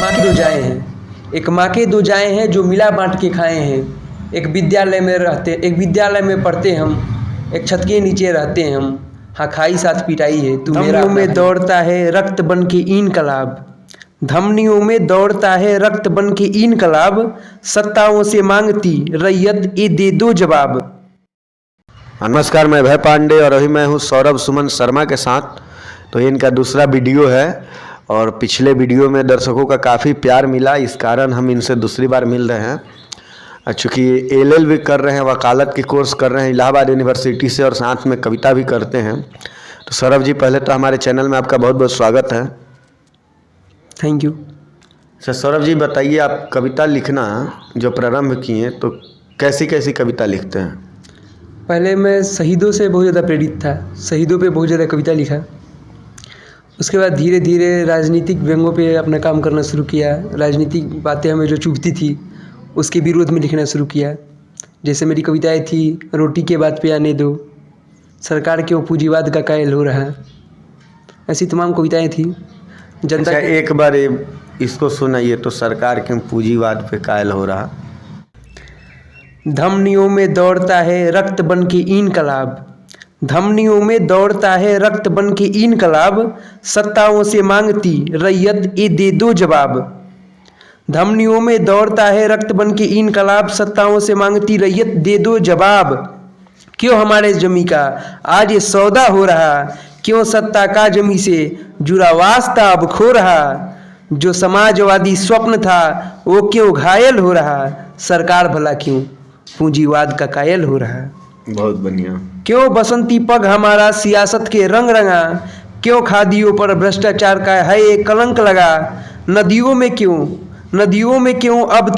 माँ के दो जाए हैं, एक माँ के दो जाए हैं जो मिला बांट के खाए हैं। एक विद्यालय में पढ़ते हम, एक छत के नीचे रहते हैं हम। हाँ खाई साथ पिटाई है तू मेरा। धमनियों में दौड़ता है रक्त बन के इनकलाब, धमनियों में दौड़ता है रक्त बन के इनकलाब। सत्ताओं से मांगती रैयत ये दे दो जवाब। नमस्कार, मैं भय पांडे और अभी मैं हूँ सौरभ सुमन शर्मा के साथ। तो ये इनका दूसरा वीडियो है और पिछले वीडियो में दर्शकों का काफ़ी प्यार मिला, इस कारण हम इनसे दूसरी बार मिल रहे हैं। चूँकि LLB कर रहे हैं, वकालत की कोर्स कर रहे हैं इलाहाबाद यूनिवर्सिटी से और साथ में कविता भी करते हैं। तो सौरभ जी, पहले तो हमारे चैनल में आपका बहुत बहुत स्वागत है। Thank you. अच्छा सौरभ जी, बताइए आप कविता लिखना जो प्रारंभ किए तो कैसी कैसी कविता लिखते हैं? पहले मैं शहीदों से बहुत ज़्यादा प्रेरित था, शहीदों पे बहुत ज़्यादा कविता लिखा। उसके बाद धीरे धीरे राजनीतिक व्यंग्यों पे अपना काम करना शुरू किया। राजनीतिक बातें हमें जो चुभती थी उसके विरोध में लिखना शुरू किया। जैसे मेरी कविताएं थी, रोटी के बाद पे आने दो, सरकार क्यों पूंजीवाद का कायल हो रहा। ऐसी तमाम कविताएं थी। जनता अच्छा, एक बार इसको सुनाइए तो, सरकार क्यों पूंजीवाद पे कायल हो रहा। धमनियों में दौड़ता है रक्त बन के इनकलाब, धमनियों में दौड़ता है रक्त बन के इनकलाब। सत्ताओं से मांगती रैयत ये दे दो जवाब। धमनियों में दौड़ता है रक्त बन के इनकलाब, सत्ताओं से मांगती रैयत दे दो जवाब। क्यों हमारे जमी का आज ये सौदा हो रहा, क्यों सत्ता का जमी से जुड़ा वास्ता अब खो रहा। जो समाजवादी स्वप्न था वो क्यों घायल हो रहा, सरकार भला क्यों पूंजीवाद का कायल हो रहा। बहुत बढ़िया। क्यों बसंती पग हमारा सियासत के रंग रंगा, क्यों खादियों पर भ्रष्टाचार का है एक कलंक लगा। नदियों में क्यों अब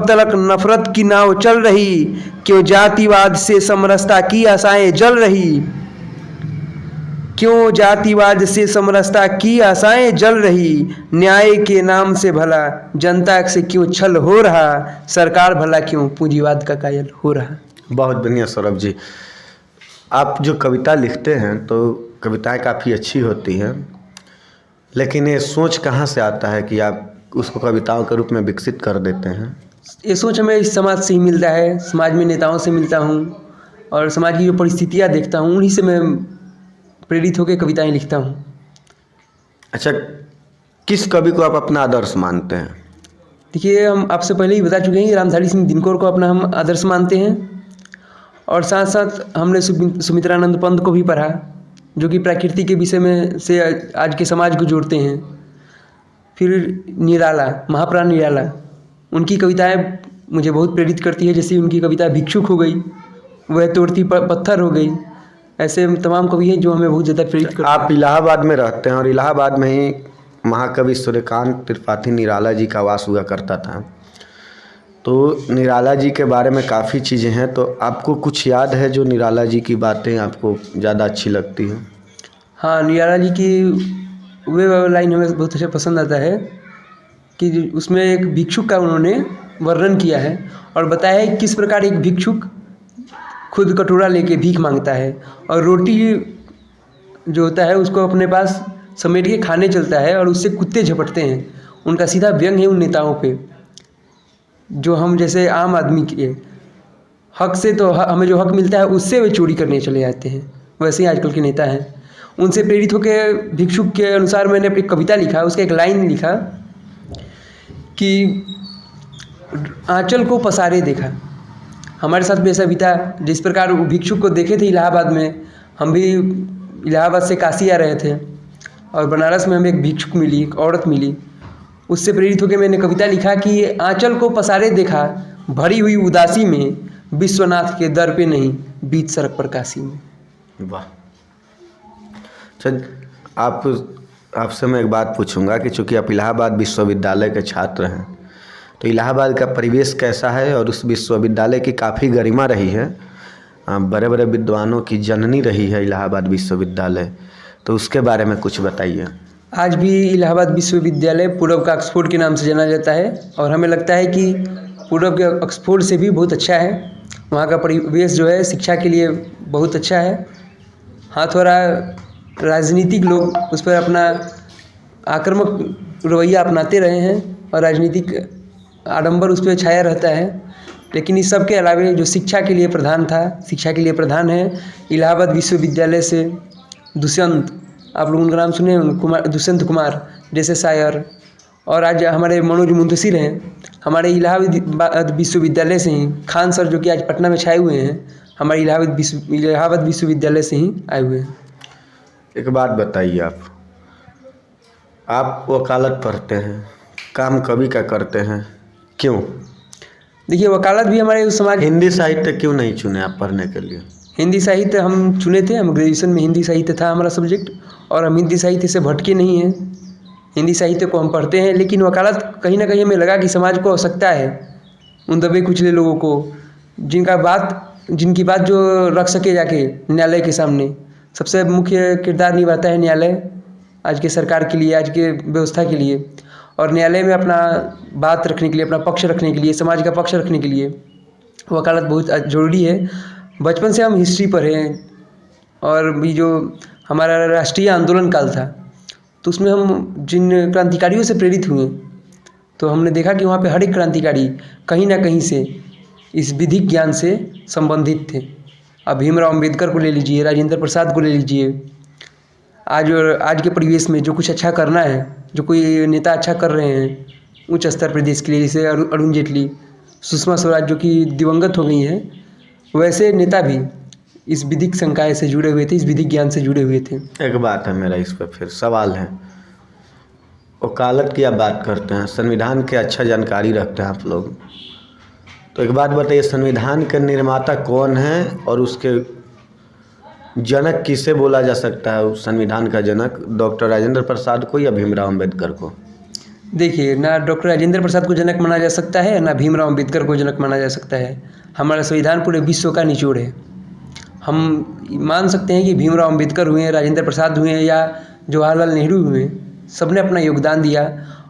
तलक नफरत की नाव चल रही, क्यों जातिवाद से समरसता की आशाएं जल रही। क्यों जातिवाद से समरसता की आशाएं जल रही। न्याय के नाम से भला जनता से क्यों छल हो रहा, सरकार भला क्यों पूंजीवाद का कायल हो रहा। बहुत बढ़िया सौरभ जी, आप जो कविता लिखते हैं तो कविताएं काफ़ी अच्छी होती हैं, लेकिन ये सोच कहाँ से आता है कि आप उसको कविताओं के रूप में विकसित कर देते हैं? ये सोच हमें इस समाज से ही मिलता है, समाज में नेताओं से मिलता हूँ और समाज की जो परिस्थितियाँ देखता हूँ उन्हीं से मैं प्रेरित होकर कविताएं लिखता हूँ। अच्छा, किस कवि को आप अपना आदर्श मानते हैं? देखिए, हम आपसे पहले ही बता चुके हैं कि रामधारी सिंह दिनकर को अपना हम आदर्श मानते हैं और साथ साथ हमने सुमित्रानंद पंत को भी पढ़ा, जो कि प्रकृति के विषय में से आज के समाज को जोड़ते हैं। फिर निराला, महाप्राण निराला, उनकी कविताएं मुझे बहुत प्रेरित करती है। जैसे उनकी कविता भिक्षुक हो गई, वह तोड़ती पत्थर हो गई। ऐसे तमाम कवि हैं जो हमें बहुत ज़्यादा प्रेरित करते हैं। आप इलाहाबाद में रहते हैं और इलाहाबाद में ही महाकवि सूर्यकांत त्रिपाठी निराला जी का वास हुआ करता था। तो निराला जी के बारे में काफ़ी चीज़ें हैं, तो आपको कुछ याद है जो निराला जी की बातें आपको ज़्यादा अच्छी लगती हैं? हाँ, निराला जी की वे लाइन हमें बहुत अच्छा पसंद आता है कि उसमें एक भिक्षुक का उन्होंने वर्णन किया है और बताया है किस प्रकार एक भिक्षुक खुद कटोरा लेके भीख मांगता है और रोटी जो होता है उसको अपने पास समेट के खाने चलता है और उससे कुत्ते झपटते हैं। उनका सीधा व्यंग है उन नेताओं पे, जो हम जैसे आम आदमी के हक से तो हमें जो हक मिलता है उससे वे चोरी करने चले जाते हैं। वैसे ही आजकल के नेता हैं। उनसे प्रेरित होकर भिक्षुक के अनुसार मैंने अपनी कविता लिखा। उसका एक लाइन लिखा कि आंचल को पसारे देखा। हमारे साथ भी ऐसा बीता, जिस प्रकार वो भिक्षुक को देखे थे इलाहाबाद में। हम भी इलाहाबाद से काशी आ रहे थे और बनारस में हमें एक भिक्षुक मिली, एक औरत मिली। उससे प्रेरित होकर मैंने कविता लिखा कि आंचल को पसारे देखा भरी हुई उदासी में, विश्वनाथ के दर पे नहीं बीच सड़क पर काशी में। वाह। अच्छा, आपसे मैं एक बात पूछूंगा कि चूँकि आप इलाहाबाद विश्वविद्यालय के छात्र हैं, तो इलाहाबाद का परिवेश कैसा है? और उस विश्वविद्यालय की काफ़ी गरिमा रही है, बड़े बड़े विद्वानों की जननी रही है इलाहाबाद विश्वविद्यालय, तो उसके बारे में कुछ बताइए। आज भी इलाहाबाद विश्वविद्यालय पूर्व का ऑक्सफोर्ड के नाम से जाना जाता है और हमें लगता है कि पूर्व के ऑक्सफोर्ड से भी बहुत अच्छा है। वहाँ का परिवेश जो है शिक्षा के लिए बहुत अच्छा है। हाँ, थोड़ा राजनीतिक लोग उस पर अपना आक्रामक रवैया अपनाते रहे हैं और राजनीतिक आडंबर उस पर छाया रहता है। लेकिन इस सब के अलावा जो शिक्षा के लिए प्रधान था, शिक्षा के लिए प्रधान है इलाहाबाद विश्वविद्यालय से दुष्यंत, आप लोग उनका नाम सुने कुमार, दुष्यंत कुमार जैसे शायर, और आज हमारे मनोज मुंतशिर हैं हमारे इलाहाबाद विश्वविद्यालय से ही। खान सर जो कि आज पटना में छाए हुए हैं हमारे इलाहाबाद विश्वविद्यालय से ही आए हुए हैं। एक बात बताइए, आप वकालत पढ़ते हैं, काम कवि का करते हैं, क्यों? देखिए, वकालत भी हमारे उस समाज। हिंदी साहित्य क्यों नहीं चुने आप पढ़ने के लिए? हिंदी साहित्य हम चुने थे, हम ग्रेजुएशन में हिंदी साहित्य था हमारा सब्जेक्ट, और हम हिंदी साहित्य से भटके नहीं हैं। हिंदी साहित्य को हम पढ़ते हैं, लेकिन वकालत कहीं ना कहीं हमें लगा कि समाज को आवश्यकता है उन दबे कुचले लोगों को, जिनकी बात जो रख सके जाके न्यायालय के सामने। सबसे मुख्य किरदार निभाता है न्यायालय आज के सरकार के लिए, आज के व्यवस्था के लिए, और न्यायालय में अपना बात रखने के लिए, अपना पक्ष रखने के लिए, समाज का पक्ष रखने के लिए वकालत बहुत ज़रूरी है। बचपन से हम हिस्ट्री पढ़े और भी जो हमारा राष्ट्रीय आंदोलन काल था तो उसमें हम जिन क्रांतिकारियों से प्रेरित हुए तो हमने देखा कि वहाँ पे हर एक क्रांतिकारी कहीं ना कहीं से इस विधिक ज्ञान से संबंधित थे। अब भीमराव अम्बेडकर को ले लीजिए, राजेंद्र प्रसाद को ले लीजिए। आज के परिवेश में जो कुछ अच्छा करना है, जो कोई नेता अच्छा कर रहे हैं उच्च स्तर पर देश के लिए, जैसे अरुण जेटली, सुषमा स्वराज जो कि दिवंगत हो गई हैं, वैसे नेता भी इस विधिक संकाय से जुड़े हुए थे, इस विधिक ज्ञान से जुड़े हुए थे। एक बात है, मेरा इस पर फिर सवाल है, वकालत की आप बात करते हैं, संविधान की अच्छा जानकारी रखते हैं आप लोग, तो एक बात बताइए, संविधान के निर्माता कौन है और उसके जनक किसे बोला जा सकता है? संविधान का जनक डॉक्टर राजेंद्र प्रसाद को या भीमराव अम्बेडकर को? देखिए, ना डॉक्टर राजेंद्र प्रसाद को जनक माना जा सकता है, ना भीमराव अम्बेडकर को जनक माना जा सकता है। हमारा संविधान पूरे विश्व का निचोड़ है। हम मान सकते हैं कि भीमराव अम्बेडकर हुए, राजेंद्र प्रसाद हुए या जवाहरलाल नेहरू हुए, सबने अपना योगदान दिया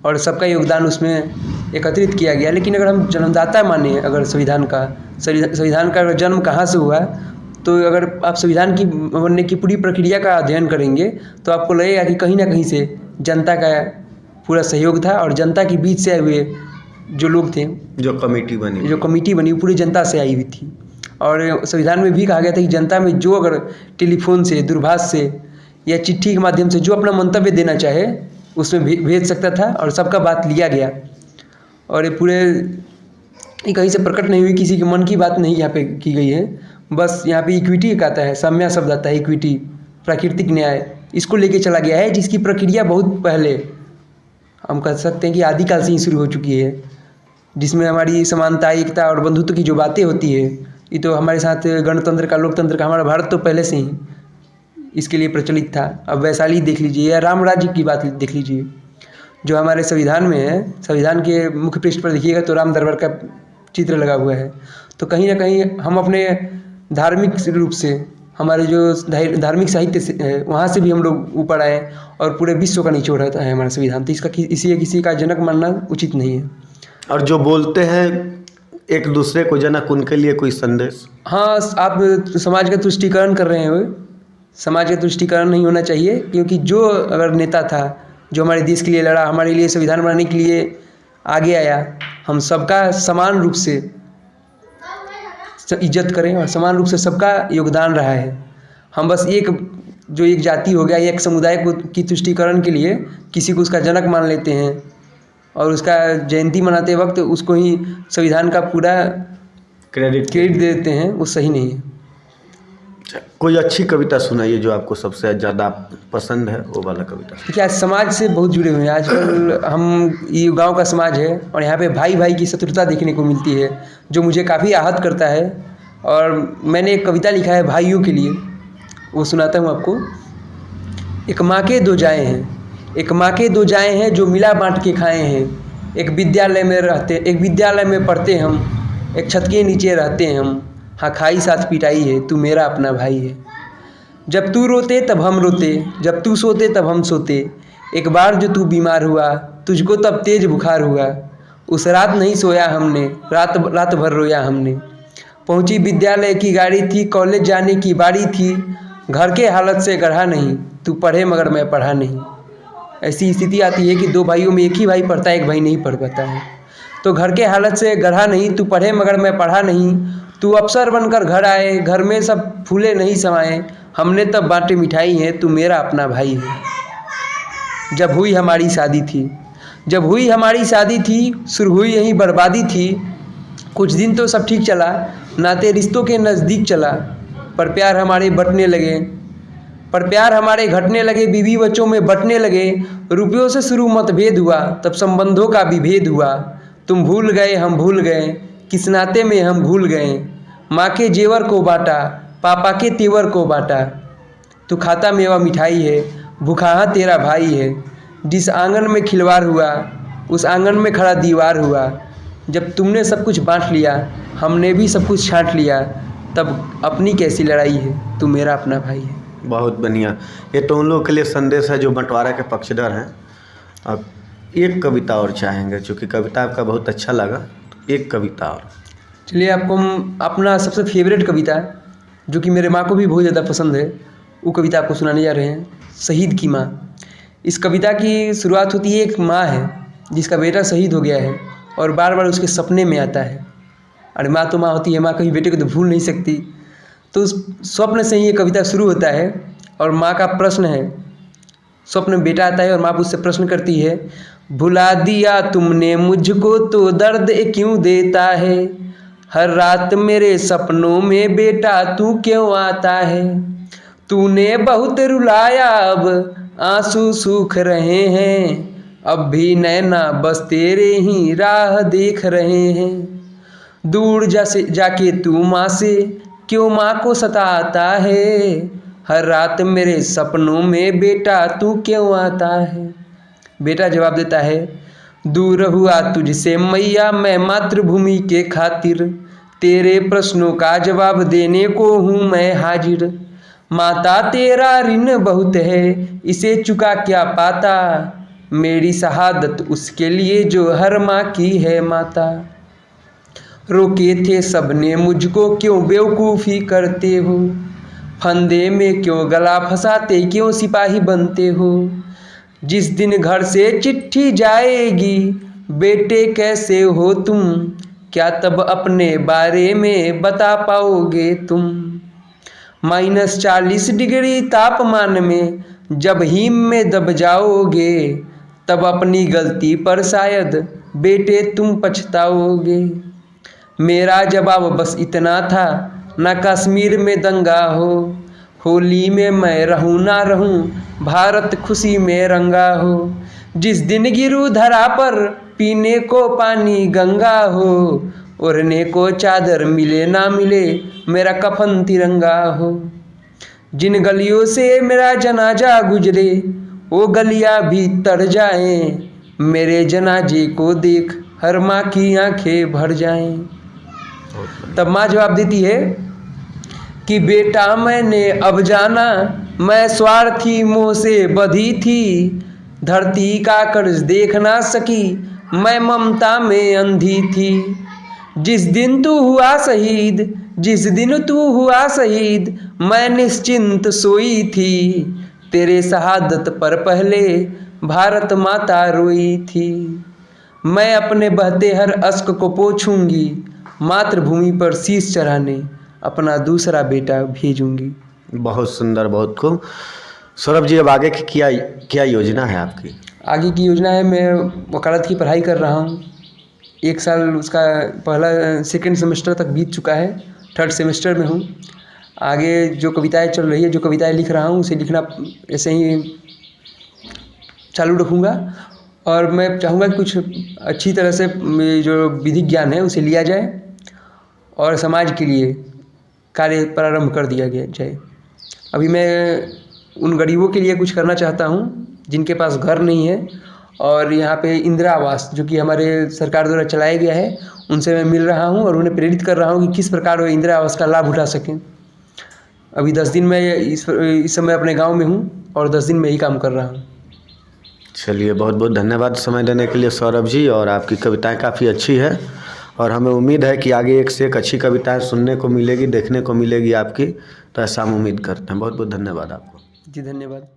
और सबका योगदान उसमें एकत्रित किया गया। लेकिन अगर हम जन्मदाता माने अगर संविधान का जन्म कहाँ से हुआ, तो अगर आप संविधान की बनने की पूरी प्रक्रिया का अध्ययन करेंगे तो आपको लगेगा कि कहीं ना कहीं से जनता का पूरा सहयोग था और जनता के बीच से आए हुए जो लोग थे, जो कमेटी बनी वो पूरी जनता से आई हुई थी। और संविधान में भी कहा गया था कि जनता में जो अगर टेलीफोन से, दूरभाष से या चिट्ठी के माध्यम से जो अपना मंतव्य देना चाहे उसमें भेज सकता था और सबका बात लिया गया। और ये कहीं से प्रकट नहीं हुई, किसी के मन की बात नहीं यहाँ पे की गई है। बस यहाँ पे इक्विटी एक आता है, साम्या शब्द आता है, इक्विटी, प्राकृतिक न्याय, इसको लेके चला गया है, जिसकी प्रक्रिया बहुत पहले हम कह सकते हैं कि आदिकाल से ही शुरू हो चुकी है, जिसमें हमारी समानता, एकता और बंधुत्व की जो बातें होती है, ये तो हमारे साथ गणतंत्र का, लोकतंत्र का, हमारा भारत तो पहले से ही इसके लिए प्रचलित था। अब वैशाली देख लीजिए या राम राज्य की बात देख लीजिए जो हमारे संविधान में है। संविधान के मुख्य पृष्ठ पर देखिएगा तो राम दरबार का चित्र लगा हुआ है। तो कहीं ना कहीं हम अपने धार्मिक रूप से, हमारे जो धार्मिक साहित्य से है, वहाँ से भी हम लोग ऊपर आए और पूरे विश्व का निचोड़ रहता है हमारा संविधान। तो इसका किसी का जनक मानना उचित नहीं है। और जो बोलते हैं एक दूसरे को जनक, उनके लिए कोई संदेश? हाँ, आप समाज का तुष्टीकरण कर रहे हैं। समाज का तुष्टीकरण नहीं होना चाहिए, क्योंकि जो अगर नेता था जो हमारे देश के लिए लड़ा, हमारे लिए संविधान बनाने के लिए आगे आया, हम सबका समान रूप से इज्जत करें और समान रूप से सबका योगदान रहा है। हम बस एक जाति हो गया, एक समुदाय की तुष्टीकरण के लिए किसी को उसका जनक मान लेते हैं और उसका जयंती मनाते वक्त उसको ही संविधान का पूरा क्रेडिट देते हैं, वो सही नहीं है। कोई अच्छी कविता सुनाइए जो आपको सबसे ज़्यादा पसंद है, वो वाला कविता। देखिए, आज समाज से बहुत जुड़े हुए हैं। आजकल हम ये गांव का समाज है और यहाँ पे भाई भाई की शत्रुता देखने को मिलती है, जो मुझे काफ़ी आहत करता है। और मैंने एक कविता लिखा है भाइयों के लिए, वो सुनाता हूँ आपको। एक माँ के दो जाए हैं, एक माँ के दो जाए हैं जो मिला बांट के खाए हैं। एक विद्यालय में पढ़ते हम, एक छत के नीचे रहते हैं हम। हाँ, खाई साथ पिटाई है, तू मेरा अपना भाई है। जब तू रोते तब हम रोते, जब तू सोते तब हम सोते। एक बार जो तू बीमार हुआ, तुझको तब तेज बुखार हुआ। उस रात नहीं सोया हमने, रात भर रोया हमने। पहुंची विद्यालय की गाड़ी थी, कॉलेज जाने की बारी थी। घर के हालत से गढ़ा नहीं, तू पढ़े मगर मैं पढ़ा नहीं। ऐसी स्थिति आती है कि दो भाइयों में एक ही भाई पढ़ता है, एक भाई नहीं पढ़ पाता है। तो घर के हालत से गढ़ा नहीं, तू पढ़े मगर मैं पढ़ा नहीं, तू अफसर बनकर घर आए, घर में सब फूले नहीं समाए, हमने तब बांटे मिठाई है, तू मेरा अपना भाई है। जब हुई हमारी शादी थी, जब हुई हमारी शादी थी, शुरू हुई यही बर्बादी थी। कुछ दिन तो सब ठीक चला, नाते रिश्तों के नज़दीक चला, पर प्यार हमारे बंटने लगे, पर प्यार हमारे घटने लगे, बीवी बच्चों में बंटने लगे। रुपयों से शुरू मतभेद हुआ, तब संबंधों का विभेद हुआ। तुम भूल गए हम भूल गए, किस नाते में हम भूल गए। माँ के जेवर को बांटा, पापा के तेवर को बांटा। तू खाता मेवा मिठाई है, भूखा तेरा भाई है। जिस आंगन में खिलवाड़ हुआ, उस आंगन में खड़ा दीवार हुआ। जब तुमने सब कुछ बांट लिया, हमने भी सब कुछ छांट लिया, तब अपनी कैसी लड़ाई है, तू मेरा अपना भाई है। बहुत बढ़िया। ये तो उन लोगों के लिए संदेश है जो बंटवारा के पक्षधर हैं। अब एक कविता और चाहेंगे, चूँकि कविता आपका बहुत अच्छा लगा, एक कविता और। चलिए, आपको हम अपना सबसे फेवरेट कविता, जो कि मेरे माँ को भी बहुत ज़्यादा पसंद है, वो कविता आपको सुनाने जा रहे हैं, शहीद की माँ। इस कविता की शुरुआत होती है, एक माँ है जिसका बेटा शहीद हो गया है और बार बार उसके सपने में आता है। अरे माँ तो माँ होती है, माँ कभी बेटे को तो भूल नहीं सकती। तो उस स्वप्न से ही ये कविता शुरू होता है और माँ का प्रश्न है। स्वप्न में बेटा आता है और माँ उससे प्रश्न करती है, भुला दिया तुमने मुझको तो दर्द क्यों देता है, हर रात मेरे सपनों में बेटा तू क्यों आता है। तूने बहुत रुलाया अब आंसू सूख रहे हैं, अब भी नैना बस तेरे ही राह देख रहे हैं। दूर जाके तू माँ से क्यों माँ को सताता है, हर रात मेरे सपनों में बेटा तू क्यों आता है। बेटा जवाब देता है, दूर हुआ तुझसे मैया मैं मातृभूमि के खातिर, तेरे प्रश्नों का जवाब देने को हूँ मैं हाजिर। माता तेरा ऋण बहुत है, इसे चुका क्या पाता, मेरी शहादत उसके लिए जो हर माँ की है माता। रोके थे सबने मुझको क्यों बेवकूफ़ी करते हो, फंदे में क्यों गला फंसाते क्यों सिपाही बनते हो। जिस दिन घर से चिट्ठी जाएगी बेटे कैसे हो तुम, क्या तब अपने बारे में बता पाओगे तुम। -40 डिग्री तापमान में जब हिम में दब जाओगे, तब अपनी गलती पर शायद बेटे तुम पछताओगे। मेरा जवाब बस इतना था, ना कश्मीर में दंगा हो, होली में मैं रहूं ना रहूं, भारत खुशी में रंगा हो। जिस दिन गिरूं धरा पर पीने को पानी गंगा हो, ओढ़ने को चादर मिले ना मिले मेरा कफन तिरंगा हो। जिन गलियों से मेरा जनाजा गुजरे वो गलियां भी तर जाएं, मेरे जनाजे को देख हर माँ की आंखें भर जाएं। तब माँ जवाब देती है कि बेटा मैंने अब जाना, मैं स्वार्थी मोह से बधी थी, धरती का कर्ज देख ना सकी मैं ममता में अंधी थी। जिस दिन तू हुआ शहीद, जिस दिन तू हुआ शहीद, मैं निश्चिंत सोई थी, तेरे शहादत पर पहले भारत माता रोई थी। मैं अपने बहते हर अश्क को पोंछूंगी, मातृभूमि पर शीश चढ़ाने अपना दूसरा बेटा भेजूंगी। बहुत सुंदर, बहुत खूब। सौरभ जी, अब आगे की क्या योजना है आपकी? आगे की योजना है, मैं वकालत की पढ़ाई कर रहा हूँ। 1 साल उसका पहला सेकंड सेमेस्टर तक बीत चुका है, 3rd सेमेस्टर में हूँ। आगे जो कविताएं चल रही है, जो कविताएं लिख रहा हूँ, उसे लिखना ऐसे ही चालू रखूँगा और मैं चाहूँगा कि कुछ अच्छी तरह से जो विधिक ज्ञान है उसे लिया जाए और समाज के लिए कार्य प्रारंभ कर दिया गया जाए। अभी मैं उन गरीबों के लिए कुछ करना चाहता हूँ जिनके पास घर नहीं है, और यहाँ पे इंदिरा आवास जो कि हमारे सरकार द्वारा चलाया गया है, उनसे मैं मिल रहा हूँ और उन्हें प्रेरित कर रहा हूँ कि किस प्रकार वो इंदिरा आवास का लाभ उठा सकें। अभी 10 दिन में इस समय अपने गांव में हूँ और 10 दिन में ही काम कर रहा हूँ। चलिए, बहुत बहुत धन्यवाद समय देने के लिए सौरभ जी, और आपकी कविताएं काफ़ी अच्छी है और हमें उम्मीद है कि आगे एक से एक अच्छी कविताएं सुनने को मिलेगी, देखने को मिलेगी आपकी, तो ऐसा हम उम्मीद करते हैं। बहुत बहुत धन्यवाद आपको। जी धन्यवाद।